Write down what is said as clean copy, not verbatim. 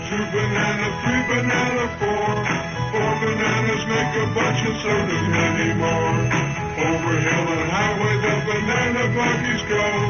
two bananas, three bananas, four. Four bananas make a bunch and so does many more. Over hill and highway the banana buggies go.